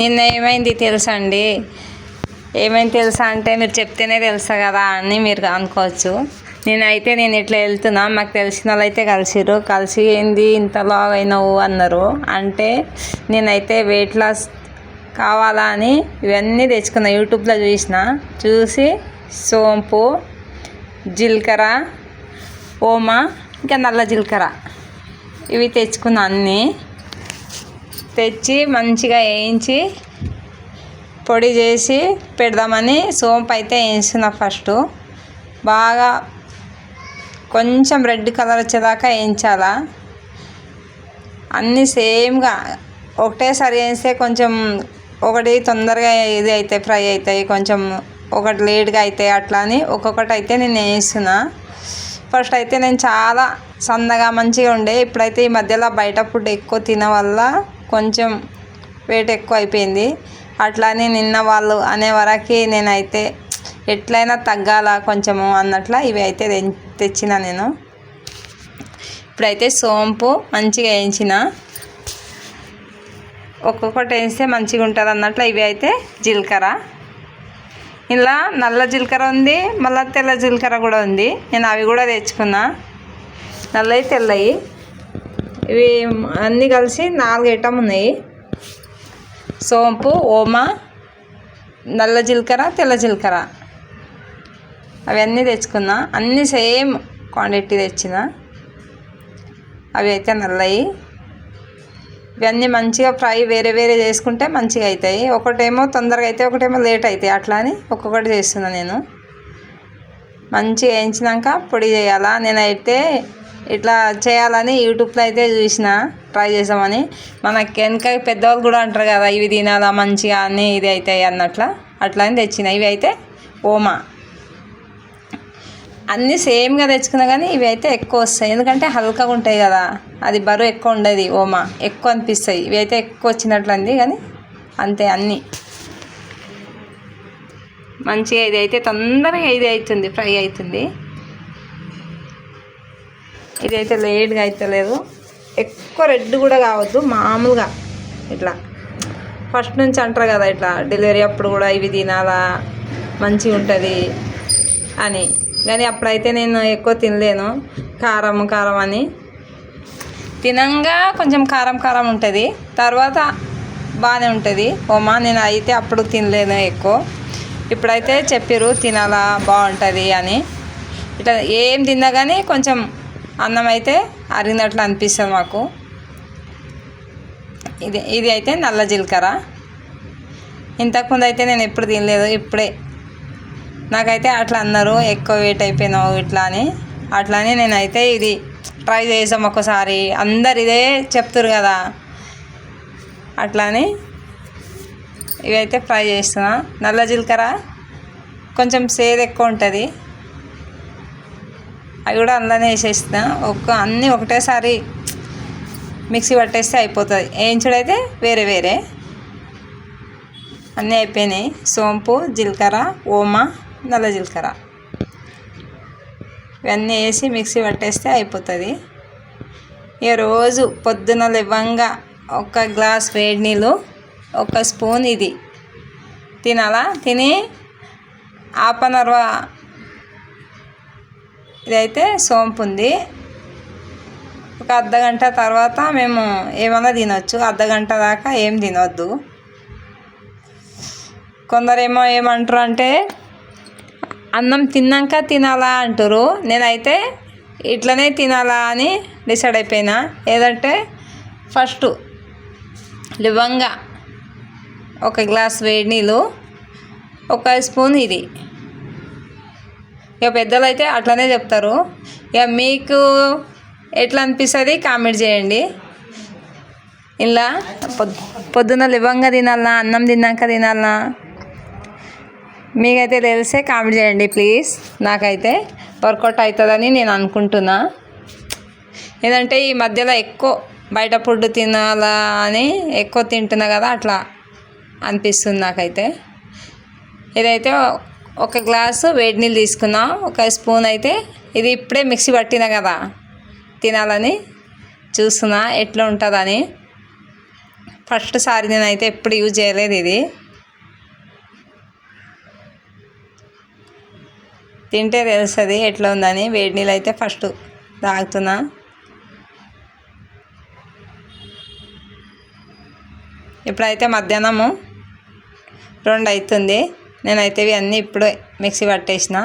నిన్న ఏమైంది తెలుసా అండి? ఏమైంది తెలుసా అంటే మీరు చెప్తేనే తెలుసా కదా అని మీరు అనుకోవచ్చు. నేను ఇట్లా వెళ్తున్నా, మాకు తెలిసిన వాళ్ళు అయితే కలిసి ఏంది ఇంత లావు అయినావు అన్నారు. అంటే నేనైతే వెయిట్ లాస్ కావాలా అని ఇవన్నీ తెచ్చుకున్నా. యూట్యూబ్లో చూసి సోంపు, జీలకర్ర, ఓమా, ఇంకా నల్ల జీలకర్ర ఇవి తెచ్చుకున్నా. అన్నీ తెచ్చి మంచిగా వేయించి పొడి చేసి పెడదామని సోంపు అయితే వేయించిన. ఫస్ట్ బాగా కొంచెం రెడ్ కలర్ వచ్చేదాకా వేయించాలా. అన్నీ సేమ్గా ఒకటేసారి వేస్తే కొంచెం ఒకటి తొందరగా ఇది అయితే ఫ్రై అవుతాయి, కొంచెం ఒకటి లేట్గా అవుతాయి. అట్లా అని ఒక్కొక్కటి అయితే నేను వేయిస్తున్నా. ఫస్ట్ అయితే నేను చాలా సన్నగా మంచిగా ఉండే, ఇప్పుడైతే ఈ మధ్యలో బయట ఫుడ్ ఎక్కువ తిన వల్ల కొంచెం వెయిట్ ఎక్కువ అయిపోయింది. అట్లానే నిన్న వాళ్ళు అనే వరకు నేనైతే ఎట్లయినా తగ్గాల కొంచెము అన్నట్ల ఇవి అయితే తెచ్చిన. నేను ఇప్పుడైతే సోంపు మంచిగా వేయించిన, ఒక్కొక్కటి వేస్తే మంచిగా ఉంటుంది అన్నట్లు. ఇవి అయితే జీలకర్ర, ఇలా నల్ల జీలకర్ర ఉంది, మళ్ళీ తెల్ల జీలకర్ర కూడా ఉంది. నేను అవి కూడా తెచ్చుకున్నా, నల్లవి తెల్లవి. ఇవి అన్నీ కలిసి 4 ఐటమ్ ఉన్నాయి. సోంపు, ఓమా, నల్ల జీలకర్ర, తెల్ల జీలకర్ర అవన్నీ తెచ్చుకున్నా. అన్నీ సేమ్ క్వాంటిటీ తెచ్చిన. అవి అయితే నల్లవి. ఇవన్నీ మంచిగా ఫ్రై వేరే వేరే చేసుకుంటే మంచిగా అవుతాయి. ఒకటేమో తొందరగా అయితే, ఒకటేమో లేట్ అవుతాయి. అట్లా అని ఒక్కొక్కటి చేస్తున్నా. నేను మంచిగా వేయించినాక పొడి చేయాలా. నేనైతే ఇట్లా చేయాలని యూట్యూబ్లో అయితే చూసిన, ట్రై చేసామని. మనకి వెనక పెద్దవాళ్ళు కూడా అంటారు కదా, ఇవి తినాలా మంచిగా అని, ఇది అవుతాయి అన్నట్ల. అట్లా అని తెచ్చిన. ఇవి అయితే ఓమా, అన్నీ సేమ్గా తెచ్చుకున్నా కానీ ఇవి అయితే ఎక్కువ వస్తాయి, ఎందుకంటే హల్కగా ఉంటాయి కదా, అది బరువు ఎక్కువ ఉండదు. ఓమా ఎక్కువ అనిపిస్తాయి. ఇవి అయితే ఎక్కువ వచ్చినట్లంది కానీ అంతే. అన్నీ మంచిగా ఇది అయితే తొందరగా ఇది అవుతుంది, ఫ్రై అవుతుంది. ఇదైతే లేట్గా అవుతలేదు, ఎక్కువ రెడ్ కూడా కావద్దు, మామూలుగా ఇట్లా. ఫస్ట్ నుంచి అంటారు కదా ఇట్లా డెలివరీ అప్పుడు కూడా ఇవి తినాలా మంచిగా ఉంటుంది అని, కానీ అప్పుడైతే నేను ఎక్కువ తినలేను. కారం కారం అని తినంగా కొంచెం కారం కారం ఉంటుంది, తర్వాత బాగానే ఉంటుంది ఓమా. నేను అయితే అప్పుడు తినలేను ఎక్కువ. ఇప్పుడైతే చెప్పారు తినాలా బాగుంటుంది అని. ఇట్లా ఏం తిన్నా కానీ కొంచెం అన్నం అయితే అరిగినట్లు అనిపిస్తుంది మాకు. ఇది అయితే నల్ల జీలకర్ర. ఇంతకుముందు అయితే నేను ఎప్పుడు తినలేదు, ఇప్పుడే నాకైతే అట్లా అన్నారు, ఎక్కువ వెయిట్ అయిపోయినావు ఇట్లా అని. అట్లానే నేనైతే ఇది ట్రై చేసాం ఒకసారి, అందరు ఇదే చెప్తారు కదా, అట్లానే ఇవైతే ఫ్రై చేస్తున్నా. నల్ల జీలకర్ర కొంచెం సేదు ఎక్కువ ఉంటుంది, అవి కూడా అందులోనే వేసేస్తున్నా. అన్నీ ఒకటేసారి మిక్సీ పట్టేస్తే అయిపోతుంది. వేయించుడైతే వేరే వేరే. అన్నీ అయిపోయినాయి. సోంపు, జీలకర్ర, ఓమా, నల్ల జీలకర్ర ఇవన్నీ వేసి మిక్సీ పట్టేస్తే అయిపోతుంది. ఇక రోజు పొద్దున లేవంగా 1 గ్లాస్ వేడి నీళ్ళు, 1 స్పూన్ ఇది తినాలా. తిని ½ ఇదైతే సోంపు ఉంది. ఒక అర్ధగంట తర్వాత మేము ఏమైనా తినొచ్చు, అర్ధగంట దాకా ఏం తినొద్దు. కొందరేమో ఏమంటారు అంటే అన్నం తిన్నాక తినాలా అంటారు. నేనైతే ఇట్లనే తినాలా అని డిసైడ్ అయిపోయినా. ఏదంటే ఫస్ట్ లివంగా 1 గ్లాస్ వేడి నీళ్ళు, 1 స్పూన్ ఇది. ఇక పెద్దలు అయితే అట్లనే చెప్తారు. ఇక మీకు ఎట్లా అనిపిస్తుంది కామెంట్ చేయండి. ఇలా పొద్దున్న లివంగా తినాలనా, అన్నం తిన్నాక తినాలనా, మీకైతే తెలిసే కామెంట్ చేయండి ప్లీజ్. నాకైతే వర్కౌట్ అవుతుందని నేను అనుకుంటున్నా. ఏదంటే ఈ మధ్యలో ఎక్కువ బయట ఫుడ్ తినాలా అని ఎక్కువ తింటున్నా కదా, అట్లా అనిపిస్తుంది నాకైతే. ఇదైతే 1 గ్లాసు వేడి నీళ్ళు తీసుకున్నా, 1 స్పూన్ అయితే ఇది ఇప్పుడే మిక్సీ పట్టినా కదా, తినాలని చూస్తున్నా ఎట్లా ఉంటుందని. ఫస్ట్ సారి నేనైతే ఎప్పుడు యూజ్ చేయలేదు ఇది. తింటే తెలుస్తుంది ఎట్లా ఉందని. వేడి నీళ్ళు అయితే ఫస్ట్ తాగుతున్నా. ఇప్పుడైతే మధ్యాహ్నము 2 అవుతుంది. నేనైతే ఇవన్నీ ఇప్పుడు మిక్సీ పట్టేసిన.